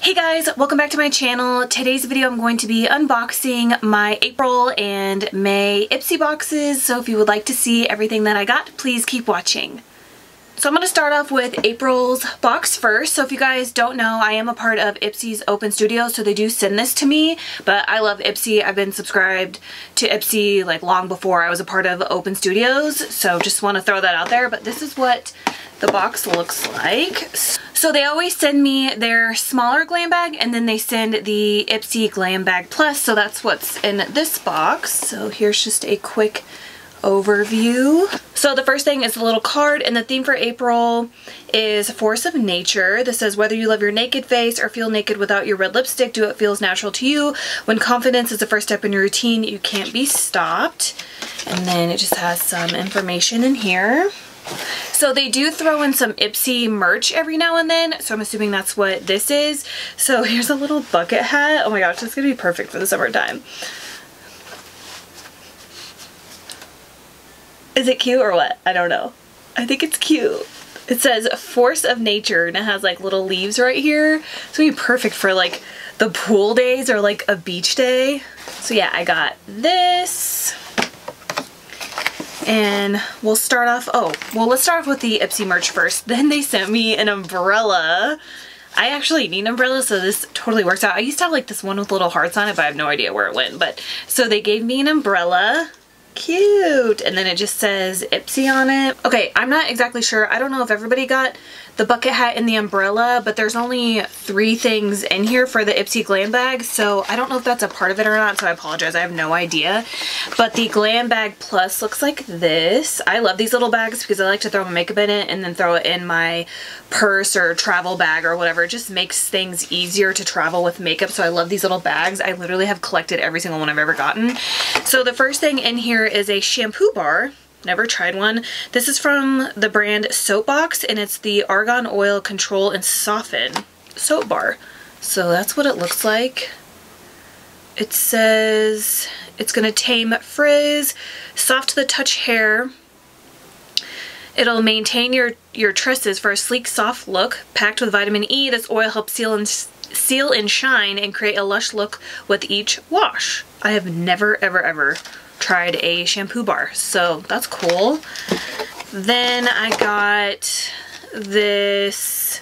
Hey guys, welcome back to my channel. Today's video I'm going to be unboxing my April and May Ipsy boxes, so if you would like to see everything that I got, please keep watching. So I'm going to start off with April's box first. So if you guys don't know, I am a part of Ipsy's Open Studio, so they do send this to me, but I love Ipsy. I've been subscribed to Ipsy like long before I was a part of Open Studios, so just want to throw that out there. But this is what the box looks like. So they always send me their smaller glam bag, and then they send the Ipsy Glam Bag Plus, so that's what's in this box. So here's just a quick overview. So the first thing is a little card, and the theme for April is Force of Nature. This says, whether you love your naked face or feel naked without your red lipstick, do what feels natural to you. When confidence is the first step in your routine, you can't be stopped. And then it just has some information in here. So they do throw in some Ipsy merch every now and then, so I'm assuming that's what this is. So here's a little bucket hat. Oh my gosh, this is gonna be perfect for the summertime. Is it cute or what? I don't know. I think it's cute. It says Force of Nature, and it has like little leaves right here. It's gonna be perfect for like the pool days or like a beach day. So yeah, I got this. And we'll start off, let's start off with the Ipsy merch first. Then they sent me an umbrella. I actually need an umbrella, so this totally works out. I used to have like this one with little hearts on it, but I have no idea where it went. But so they gave me an umbrella. Cute. And then it just says Ipsy on it. Okay, I'm not exactly sure. I don't know if everybody got the bucket hat and the umbrella, but there's only 3 things in here for the Ipsy Glam Bag, so I don't know if that's a part of it or not, so I apologize. I have no idea. But the Glam Bag Plus looks like this. I love these little bags because I like to throw my makeup in it and then throw it in my purse or travel bag or whatever. It just makes things easier to travel with makeup, so I love these little bags. I literally have collected every single one I've ever gotten. So the first thing in here is a shampoo bar. Never tried one. This is from the brand Soapbox, and it's the Argan Oil Control and Soften soap bar. So that's what it looks like. It says it's gonna tame frizz, soft to the touch hair. It'll maintain your tresses for a sleek, soft look. Packed with vitamin E, this oil helps seal and shine and create a lush look with each wash. I have never, ever tried a shampoo bar, so that's cool. Then I got this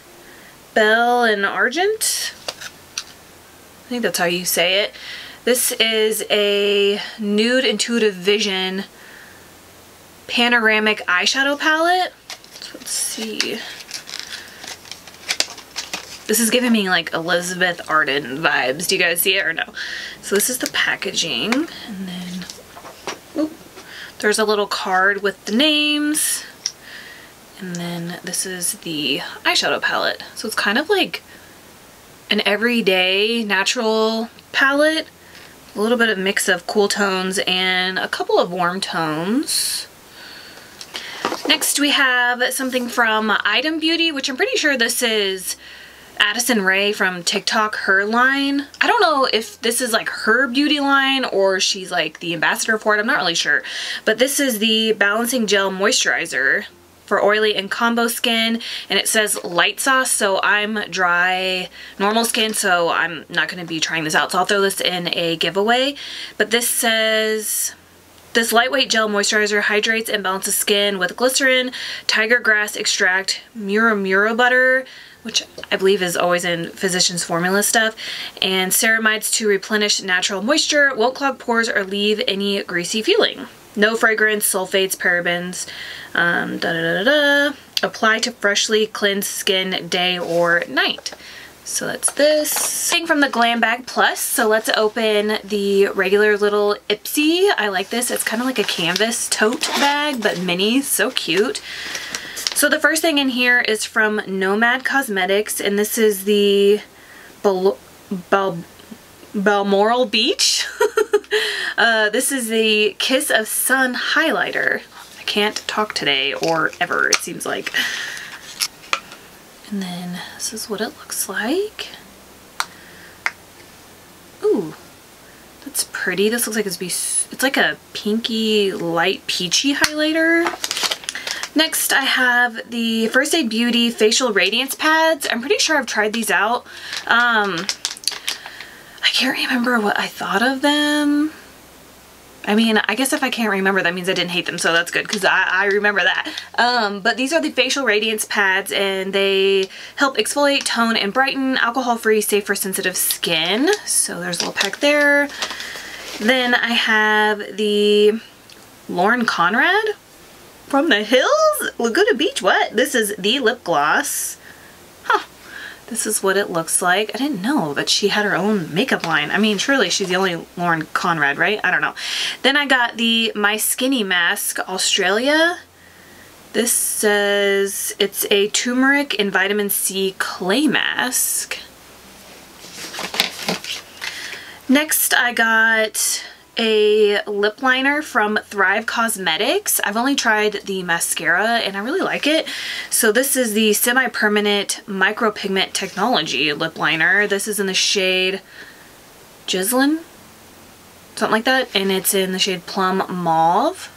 Belle and Argent. I think that's how you say it. This is a Nude Intuitive Vision panoramic eyeshadow palette. So let's see. This is giving me like Elizabeth Arden vibes. Do you guys see it or no? So this is the packaging, and then there's a little card with the names, and then this is the eyeshadow palette. So it's kind of like an everyday natural palette, a little bit of mix of cool tones and a couple of warm tones. Next we have something from Item Beauty, which I'm pretty sure this is Addison Rae from TikTok, her line. I don't know if this is like her beauty line or she's like the ambassador for it. I'm not really sure. But this is the Balancing Gel Moisturizer for oily and combo skin, and it says light sauce, so I'm dry normal skin, so I'm not going to be trying this out, so I'll throw this in a giveaway. But this says, this lightweight gel moisturizer hydrates and balances skin with glycerin, tiger grass extract, Mura butter, which I believe is always in Physicians Formula stuff, and ceramides to replenish natural moisture, won't clog pores or leave any greasy feeling. No fragrance, sulfates, parabens, Apply to freshly cleansed skin day or night. So that's this thing from the Glam Bag Plus. So let's open the regular little Ipsy. I like this. It's kind of like a canvas tote bag, but mini. So cute. So the first thing in here is from Nomad Cosmetics, and this is the Balmoral Beach. This is the Kiss of Sun highlighter. I can't talk today or ever, it seems like. And then this is what it looks like. Ooh, that's pretty. This looks like it's like a pinky, light peachy highlighter. Next, I have the First Aid Beauty Facial Radiance Pads. I'm pretty sure I've tried these out. I can't remember what I thought of them. I mean, I guess if I can't remember, that means I didn't hate them, so that's good because I remember that. But these are the Facial Radiance Pads, and they help exfoliate, tone, and brighten, alcohol-free, safe for sensitive skin. So there's a little pack there. Then I have the Lauren Conrad from the Hills, Laguna Beach. What? This is the lip gloss. Huh. This is what it looks like. I didn't know that she had her own makeup line. I mean, surely she's the only Lauren Conrad, right? I don't know. Then I got the My Skinny Mask Australia. This says it's a turmeric and vitamin C clay mask. Next, I got a lip liner from Thrive Cosmetics. I've only tried the mascara and I really like it. So this is the Semi-Permanent Micropigment Technology lip liner. This is in the shade Gislin, something like that, and it's in the shade Plum Mauve.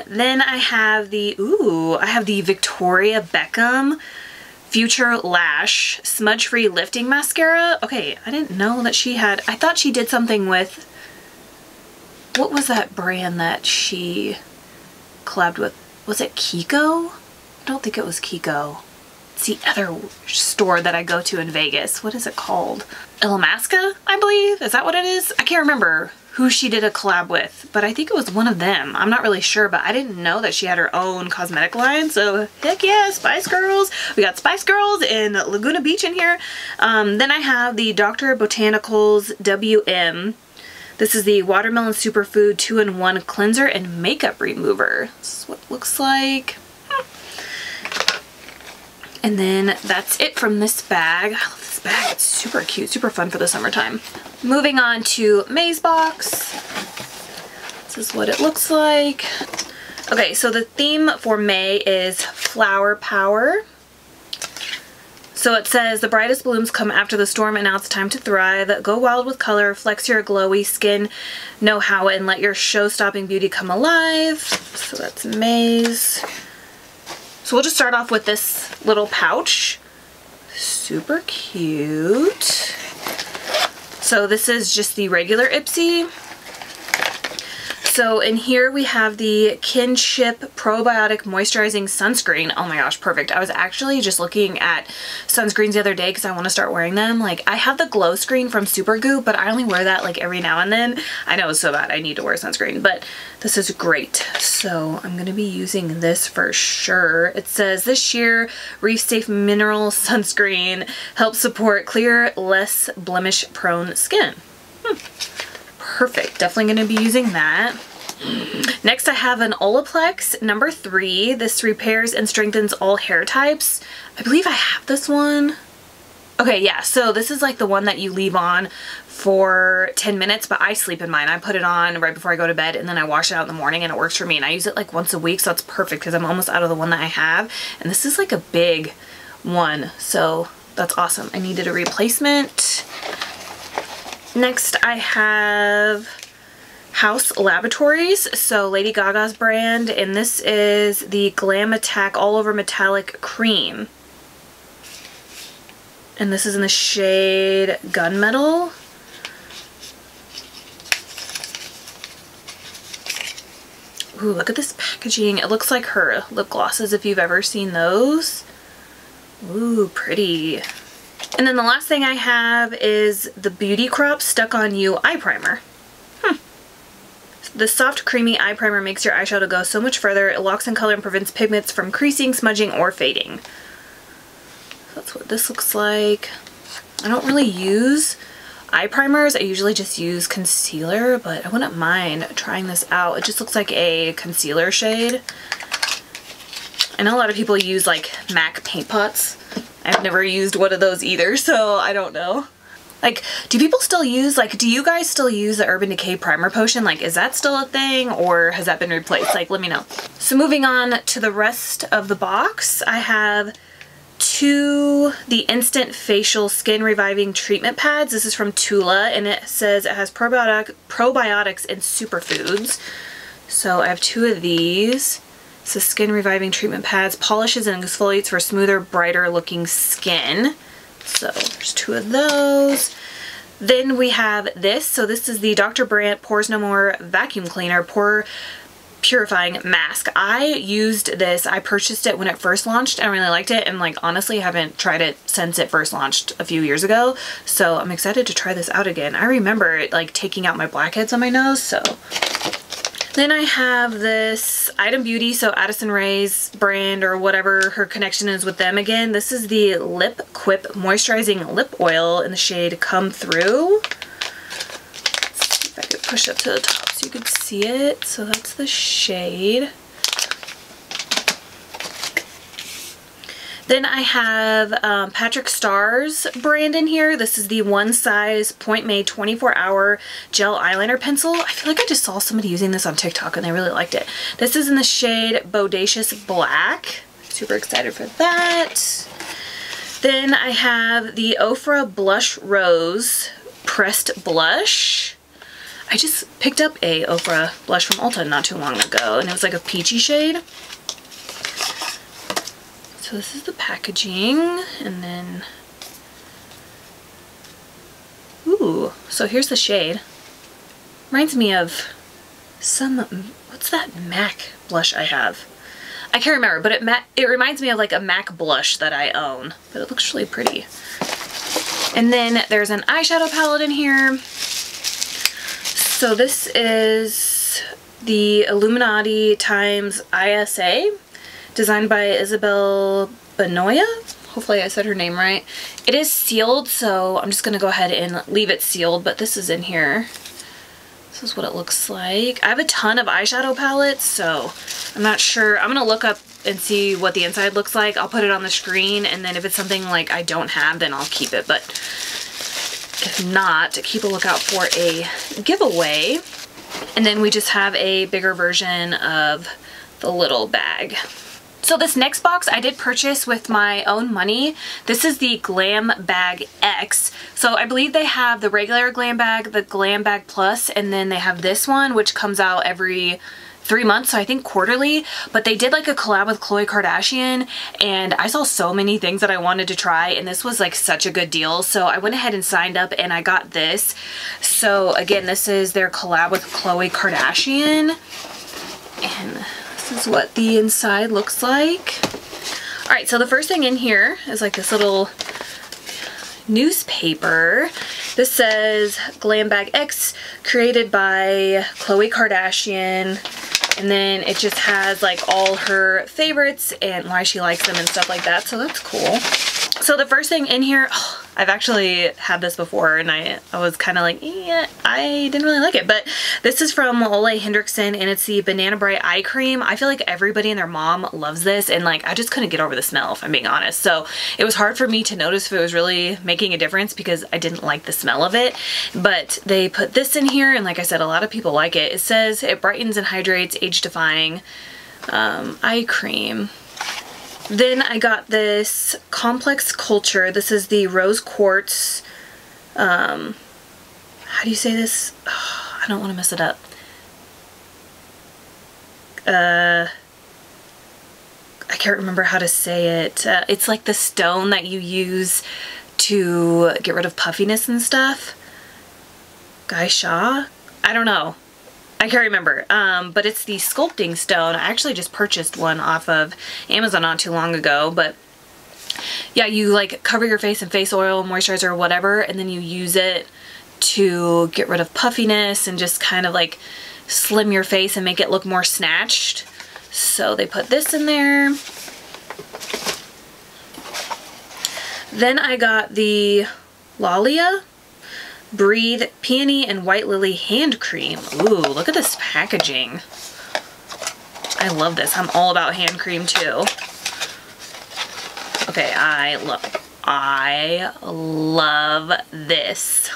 Then I have the Victoria Beckham Future Lash Smudge Free Lifting Mascara. Okay, I didn't know that she had, I thought she did something with, what was that brand that she collabed with? Was it Kiko? I don't think it was Kiko. It's the other store that I go to in Vegas. What is it called? Illamasqua, I believe? Is that what it is? I can't remember who she did a collab with, but I think it was one of them. I'm not really sure, but I didn't know that she had her own cosmetic line, so heck yeah, Spice Girls. We got Spice Girls in Laguna Beach in here. Then I have the Dr. Botanicals WM. This is the Watermelon Superfood 2-in-1 Cleanser and Makeup Remover. This is what it looks like. And then that's it from this bag. I love this bag. It's super cute, super fun for the summertime. Moving on to May's box. This is what it looks like. Okay, so the theme for May is Flower Power. So it says, the brightest blooms come after the storm and now it's time to thrive. Go wild with color, flex your glowy skin, know how, and let your show-stopping beauty come alive. So that's May's. So we'll just start off with this little pouch. Super cute. So this is just the regular Ipsy. So in here we have the Kinship Probiotic Moisturizing Sunscreen. Oh my gosh, perfect. I was actually just looking at sunscreens the other day because I want to start wearing them. Like, I have the Glow Screen from Supergoop, but I only wear that like every now and then. I know it's so bad I need to wear sunscreen, but this is great. So I'm going to be using this for sure. It says this sheer Reef Safe Mineral Sunscreen helps support clear, less blemish prone skin. Perfect. Definitely going to be using that. Next I have an Olaplex number 3. This repairs and strengthens all hair types. I believe I have this one. Okay, yeah, so this is like the one that you leave on for 10 minutes, but I sleep in mine. I put it on right before I go to bed and then I wash it out in the morning and it works for me. And I use it like once a week, so it's perfect because I'm almost out of the one that I have. And this is like a big one, so that's awesome. I needed a replacement. Next I have House Laboratories, so Lady Gaga's brand, and this is the Glam Attack All Over Metallic Cream. And this is in the shade Gunmetal. Ooh, look at this packaging. It looks like her lip glosses if you've ever seen those. Ooh, pretty. And then the last thing I have is the Beauty Crop Stuck On You Eye Primer. The soft, creamy eye primer makes your eyeshadow go so much further. It locks in color and prevents pigments from creasing, smudging, or fading. That's what this looks like. I don't really use eye primers. I usually just use concealer, but I wouldn't mind trying this out. It just looks like a concealer shade. I know a lot of people use like MAC paint pots. I've never used one of those either, so I don't know. Like, do people still use, like, do you guys still use the Urban Decay Primer Potion? Like, is that still a thing or has that been replaced? Like, let me know. So moving on to the rest of the box, I have the Instant Facial Skin Reviving Treatment Pads. This is from Tula and it says it has probiotics and superfoods. So I have 2 of these. So skin reviving treatment pads, polishes and exfoliates for smoother, brighter looking skin. So there's 2 of those. Then we have this. So this is the Dr. Brandt Pores No More Vacuum Cleaner Pore Purifying Mask. I used this. I purchased it when it first launched and I really liked it, and like honestly haven't tried it since it first launched a few years ago. So I'm excited to try this out again. I remember it like taking out my blackheads on my nose, so. Then I have this Item Beauty, so Addison Rae's brand or whatever her connection is with them again. This is the Lip Quip Moisturizing Lip Oil in the shade Come Through. Let's see if I could push up to the top so you could see it. So that's the shade. Then I have Patrick Starr's brand in here. This is the One Size Point Made 24-Hour Gel Eyeliner Pencil. I feel like I just saw somebody using this on TikTok and they really liked it. This is in the shade Bodacious Black. Super excited for that. Then I have the Ofra Blush Rose Pressed Blush. I just picked up a Ofra blush from Ulta not too long ago and it was like a peachy shade. So this is the packaging, and then, ooh, so here's the shade. Reminds me of some, what's that MAC blush I have? I can't remember, but it reminds me of like a MAC blush that I own, but it looks really pretty. And then there's an eyeshadow palette in here. So this is the Illuminati times ISA. Designed by Isabel Benoya. Hopefully I said her name right. It is sealed, so I'm just going to go ahead and leave it sealed, but this is in here. This is what it looks like. I have a ton of eyeshadow palettes, so I'm not sure. I'm going to look up and see what the inside looks like. I'll put it on the screen, and then if it's something like I don't have, then I'll keep it. But if not, keep a lookout for a giveaway. And then we just have a bigger version of the little bag. So this next box I did purchase with my own money. This is the Glam Bag X. So I believe they have the regular Glam Bag, the Glam Bag Plus, and then they have this one which comes out every 3 months, so I think quarterly. But they did like a collab with Khloe Kardashian and I saw so many things that I wanted to try and this was like such a good deal. So I went ahead and signed up and I got this. So again, this is their collab with Khloe Kardashian. And this is what the inside looks like. Alright, so the first thing in here is like this little newspaper. This says Glam Bag X, created by Khloe Kardashian. And then it just has like all her favorites and why she likes them and stuff like that. So that's cool. So the first thing in here, oh, I've actually had this before and I was kind of like, yeah, I didn't really like it. But this is from Ole Hendrickson and it's the Banana Bright Eye Cream. I feel like everybody and their mom loves this and like I just couldn't get over the smell if I'm being honest. So it was hard for me to notice if it was really making a difference because I didn't like the smell of it. But they put this in here and like I said, a lot of people like it. It says it brightens and hydrates age-defying eye cream. Then I got this Complex Culture. This is the Rose Quartz, how do you say this? Oh, I don't want to mess it up. I can't remember how to say it. It's like the stone that you use to get rid of puffiness and stuff. Gai Sha? I don't know. I can't remember, but it's the sculpting stone. I actually just purchased one off of Amazon not too long ago, but yeah, you like cover your face in face oil, moisturizer, or whatever, and then you use it to get rid of puffiness and just kind of like slim your face and make it look more snatched. So they put this in there. Then I got the Lalia Breathe Peony and White Lily Hand Cream. Ooh, look at this packaging. I love this. I'm all about hand cream too. Okay, I love this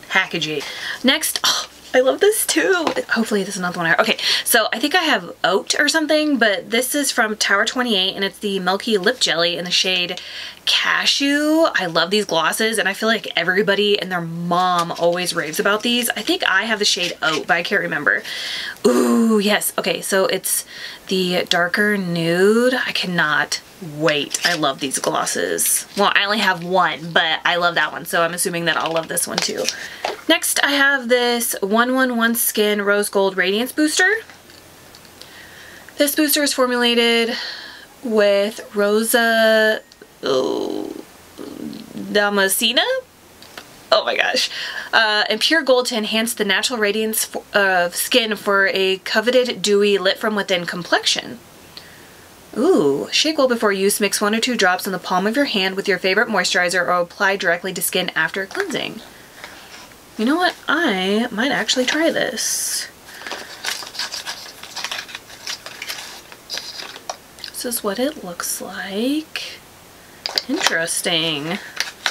packaging. Next, oh, I love this too. Hopefully this is not the one okay, so I think I have oat or something, but this is from Tower 28 and it's the Milky Lip Jelly in the shade Cashew. I love these glosses and I feel like everybody and their mom always raves about these. I think I have the shade Oat, but I can't remember. Ooh, yes. Okay, so it's the darker nude. I cannot wait. I love these glosses. Well, I only have one, but I love that one, so I'm assuming that I'll love this one too. Next, I have this 111 Skin Rose Gold Radiance Booster. This booster is formulated with Rosa Damascena? Oh my gosh. And pure gold to enhance the natural radiance of skin for a coveted, dewy, lit from within complexion. Ooh, shake well before use. Mix 1 or 2 drops in the palm of your hand with your favorite moisturizer or apply directly to skin after cleansing. You know what? I might actually try this. This is what it looks like. Interesting.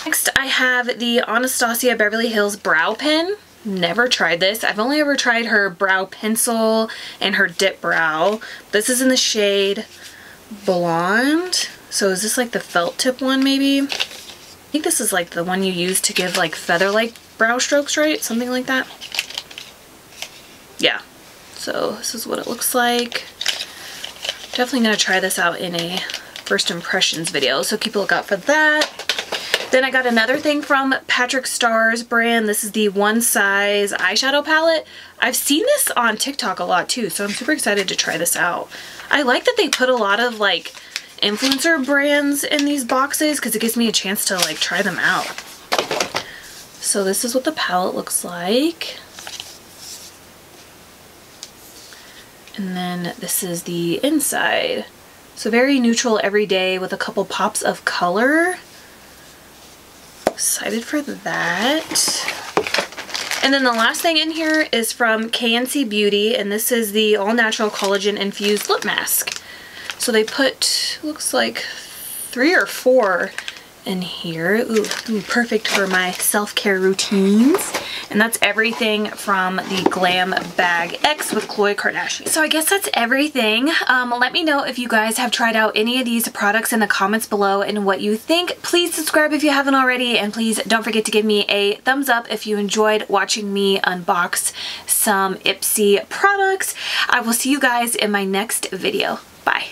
Next, I have the Anastasia Beverly Hills Brow Pen. Never tried this. I've only ever tried her brow pencil and her dip brow. This is in the shade Blonde. So is this like the felt tip one maybe? I think this is like the one you use to give like feather-like brow strokes, right? Something like that. Yeah. So this is what it looks like. Definitely gonna try this out in a first impressions video, so keep a lookout for that. Then I got another thing from Patrick Starr's brand. This is the One Size eyeshadow palette. I've seen this on TikTok a lot too, so I'm super excited to try this out. I like that they put a lot of like influencer brands in these boxes because it gives me a chance to like try them out. So this is what the palette looks like. And then this is the inside. So very neutral everyday with a couple pops of color. Excited for that. And then the last thing in here is from KNC Beauty, and this is the All Natural Collagen Infused Lip Mask. So they put, looks like 3 or 4 in here. Ooh, perfect for my self-care routines. And that's everything from the Glam Bag X with Khloe Kardashian. So I guess that's everything. Let me know if you guys have tried out any of these products in the comments below and what you think. Please subscribe if you haven't already, and please don't forget to give me a thumbs up if you enjoyed watching me unbox some Ipsy products. I will see you guys in my next video. Bye.